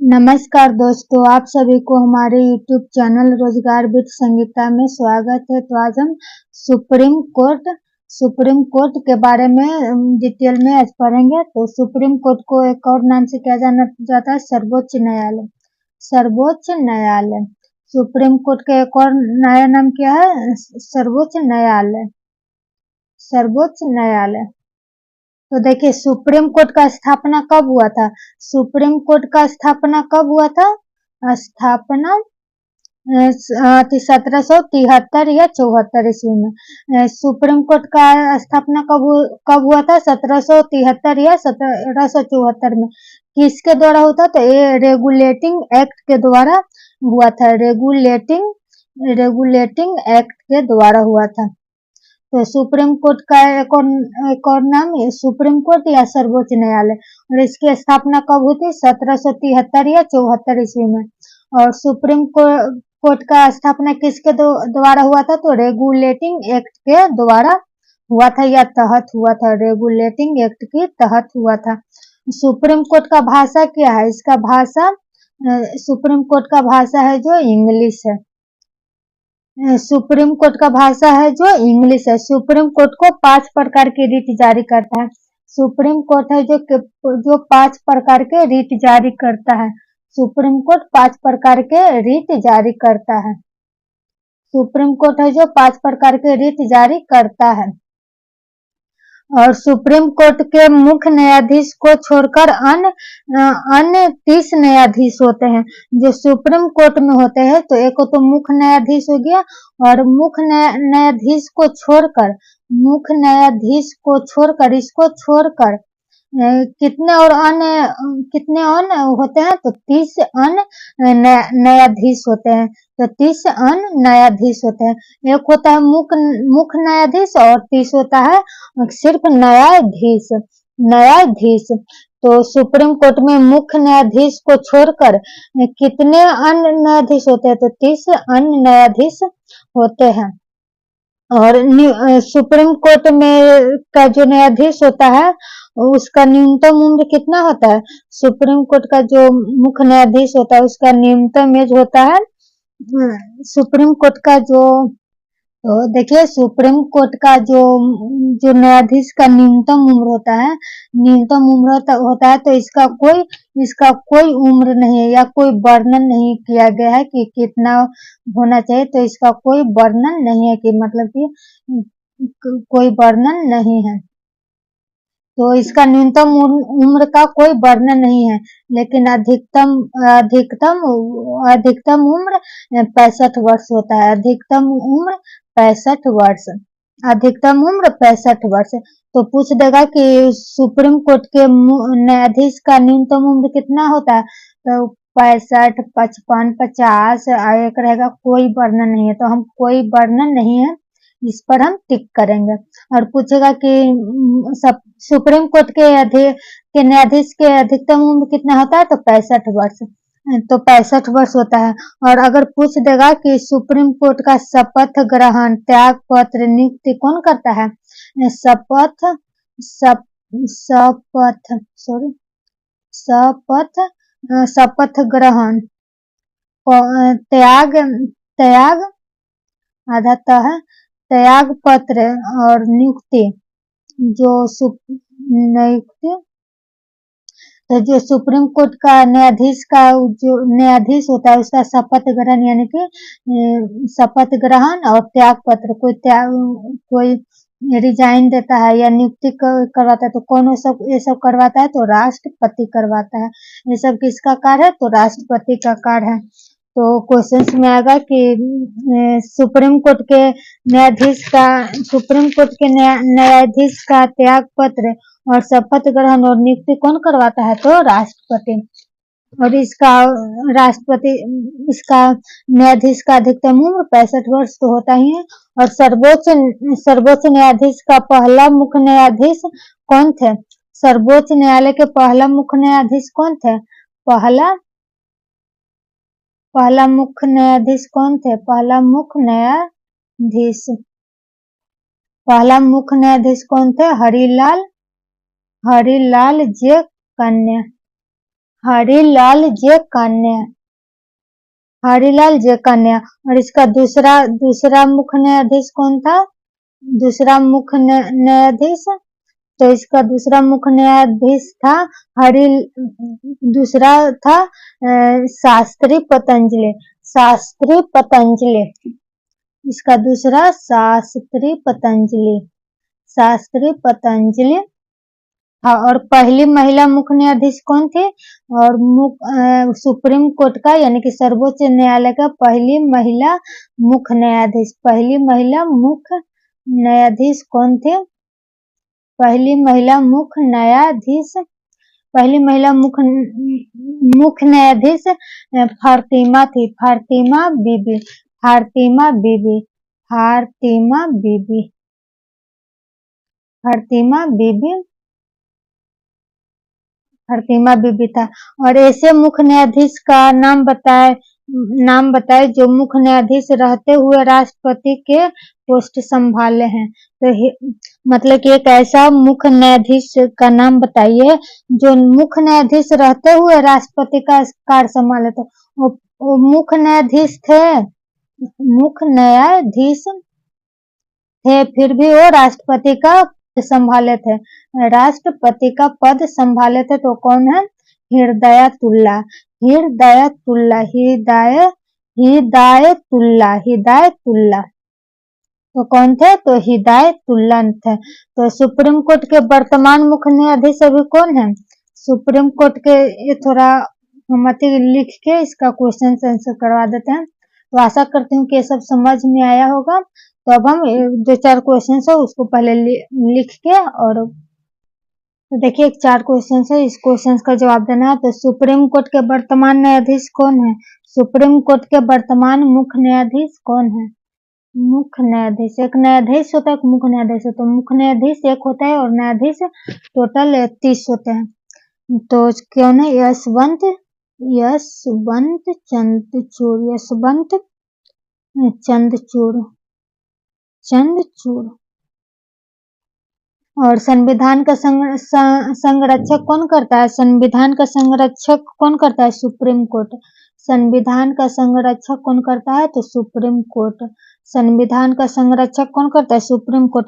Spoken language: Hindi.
नमस्कार दोस्तों, आप सभी को हमारे YouTube चैनल रोजगार विद संगीता में स्वागत है। तो आज हम सुप्रीम कोर्ट के बारे में डिटेल में आज पढ़ेंगे। तो सुप्रीम कोर्ट को एक और नाम से क्या जाना जाता है? सर्वोच्च न्यायालय। सर्वोच्च न्यायालय। सुप्रीम कोर्ट का एक और नया नाम क्या है? सर्वोच्च न्यायालय। सर्वोच्च न्यायालय। तो देखिए, सुप्रीम कोर्ट का स्थापना कब हुआ था? सुप्रीम कोर्ट का स्थापना कब हुआ था? स्थापना 1773 या 74 ईस्वी में। सुप्रीम कोर्ट का स्थापना कब हुआ था? 1773 या 1774 में। किसके द्वारा होता? तो ये रेगुलेटिंग एक्ट के द्वारा हुआ था। रेगुलेटिंग एक्ट के द्वारा हुआ था। तो सुप्रीम कोर्ट का एक और नाम है सुप्रीम कोर्ट या सर्वोच्च न्यायालय। और इसकी स्थापना कब हुई थी? 1773 या 74 ईस्वी में। और सुप्रीम कोर्ट का स्थापना किसके द्वारा हुआ था? तो रेगुलेटिंग एक्ट के द्वारा हुआ था या तहत हुआ था। रेगुलेटिंग एक्ट के तहत हुआ था। सुप्रीम कोर्ट का भाषा क्या है? इसका भाषा सुप्रीम कोर्ट का भाषा है जो इंग्लिश है। सुप्रीम कोर्ट का भाषा है जो इंग्लिश है। सुप्रीम कोर्ट को 5 प्रकार की रीट जारी करता है। सुप्रीम कोर्ट है जो 5 प्रकार के रीट जारी करता है। सुप्रीम कोर्ट 5 प्रकार के रीट जारी करता है। सुप्रीम कोर्ट है जो 5 प्रकार के रीट जारी करता है। और सुप्रीम कोर्ट के मुख्य न्यायाधीश को छोड़कर अन्य 30 न्यायाधीश होते हैं जो सुप्रीम कोर्ट में होते हैं। तो एक तो मुख्य न्यायाधीश हो गया, और मुख्य न्यायाधीश को छोड़कर कितने अन्य होते हैं? तो 30 अन्य न्यायाधीश होते हैं। तो 30 अन्य न्यायाधीश होते हैं। एक होता है मुख्य न्यायाधीश और 30 होता है सिर्फ न्यायाधीश। तो सुप्रीम कोर्ट में मुख्य न्यायाधीश को छोड़कर कितने अन्य न्यायाधीश होते हैं? तो 30 अन्य न्यायाधीश होते हैं। और सुप्रीम कोर्ट में का जो न्यायाधीश होता है उसका न्यूनतम उम्र कितना होता है? सुप्रीम कोर्ट का जो मुख्य न्यायाधीश होता है उसका न्यूनतम एज होता है सुप्रीम कोर्ट का तो देखिए, सुप्रीम कोर्ट का जो न्यायाधीश का न्यूनतम उम्र होता है तो इसका कोई उम्र नहीं है या कोई वर्णन नहीं किया गया है कि कितना होना चाहिए। तो इसका कोई वर्णन नहीं है कि मतलब कि कोई वर्णन नहीं है। तो इसका न्यूनतम उम्र का कोई वर्णन नहीं है, लेकिन अधिकतम उम्र 65 वर्ष होता है। अधिकतम उम्र 65 वर्ष। तो पूछ देगा कि सुप्रीम कोर्ट के न्यायाधीश का न्यूनतम उम्र कितना होता है? तो 65, 55, 50 एक रहेगा। कोई वर्णन नहीं है, तो हम कोई वर्णन नहीं है इस पर हम टिक करेंगे। और पूछेगा कि सुप्रीम कोर्ट के न्यायाधीश के अधिकतम उम्र कितना होता है? तो 65 वर्ष। तो 65 वर्ष होता है। और अगर पूछ देगा कि सुप्रीम कोर्ट का शपथ ग्रहण, त्याग पत्र, नियुक्ति कौन करता है? शपथ ग्रहण, त्याग आधा तो है, त्याग पत्र और नियुक्ति तो जो सुप्रीम कोर्ट का जो न्यायाधीश होता है उसका शपथ ग्रहण यानी कि शपथ ग्रहण और त्याग पत्र, कोई रिजाइन देता है या नियुक्ति करवाता है तो कौन ये सब करवाता है? तो राष्ट्रपति करवाता है। ये सब किसका कार्य है? तो राष्ट्रपति का कार्य है। तो क्वेश्चंस में आएगा कि सुप्रीम कोर्ट के न्यायाधीश का त्याग पत्र और शपथ ग्रहण और नियुक्ति कौन करवाता है? तो राष्ट्रपति। और इसका न्यायाधीश का अधिकतम उम्र 65 वर्ष तो होता ही है। और सर्वोच्च न्यायाधीश का पहला मुख्य न्यायाधीश कौन थे? सर्वोच्च न्यायालय के पहला मुख्य न्यायाधीश कौन थे? पहला मुख्य न्यायाधीश कौन थे? पहला मुख्य न्यायाधीश कौन थे? हरिलाल जे कन्या। हरिलाल जे कन्या, हरिलाल जे कन्या। और इसका दूसरा मुख्य न्यायाधीश कौन था? दूसरा मुख्य न्यायाधीश, तो इसका दूसरा मुख्य न्यायाधीश था हरि दूसरा था शास्त्री पतंजलि, शास्त्री पतंजलि। इसका दूसरा शास्त्री पतंजलि, शास्त्री पतंजलि। हाँ, और पहली महिला मुख्य न्यायाधीश कौन थे? और सुप्रीम कोर्ट का यानी कि सर्वोच्च न्यायालय का पहली महिला मुख्य न्यायाधीश, पहली महिला मुख्य न्यायाधीश कौन थे? पहली महिला मुख्य न्यायाधीश, पहली महिला मुख्य न्यायाधीश फातिमा थी, फातिमा बीबी, फातिमा बीबी, फातिमा बीबी, फातिमा बीबी, फातिमा बीबी था। और ऐसे मुख्य न्यायाधीश का नाम बताए जो मुख्य न्यायाधीश रहते हुए राष्ट्रपति के पोस्ट संभाले हैं। तो मतलब कि एक ऐसा मुख्य न्यायाधीश का नाम बताइए जो मुख्य न्यायाधीश रहते हुए राष्ट्रपति का कार्य संभाले थे। वो मुख्य न्यायाधीश थे, मुख्य न्यायाधीश थे, फिर भी वो राष्ट्रपति का संभाले थे, राष्ट्रपति का पद संभाले थे। तो कौन है? हिदायतुल्ला, हिदायतुल्ला, हिदायतुल्ला, हिदायतुल्ला। तो कौन थे? तो हिदायतुल्ला थे। तो सुप्रीम कोर्ट के वर्तमान मुख्य न्यायाधीश अभी कौन है? सुप्रीम कोर्ट के, ये थोड़ा हम लिख के इसका क्वेश्चन आंसर करवा देते हैं। तो आशा करती हूँ कि ये सब समझ में आया होगा। तो अब हम जो 4 क्वेश्चन है उसको पहले लिख के, और तो देखिए 4 क्वेश्चन है, इस क्वेश्चन का जवाब देना है। तो सुप्रीम कोर्ट के वर्तमान न्यायाधीश कौन है? सुप्रीम कोर्ट के वर्तमान मुख्य न्यायाधीश कौन है? मुख्य न्यायाधीश, एक न्यायाधीश होता है, एक मुख्य न्यायाधीश होता है। मुख्य न्यायाधीश एक होता है और न्यायाधीश टोटल 30 होते हैं। तो कौन है? यशवंत चंद्रचूड़, यशवंत चंद्रचूड़। और संविधान का संरक्षक कौन करता है? संविधान का संरक्षक कौन करता है? Supreme court. संविधान का संरक्षक कौन करता है? तो सुप्रीम कोर्ट। संविधान का संरक्षक कौन करता है? Supreme court.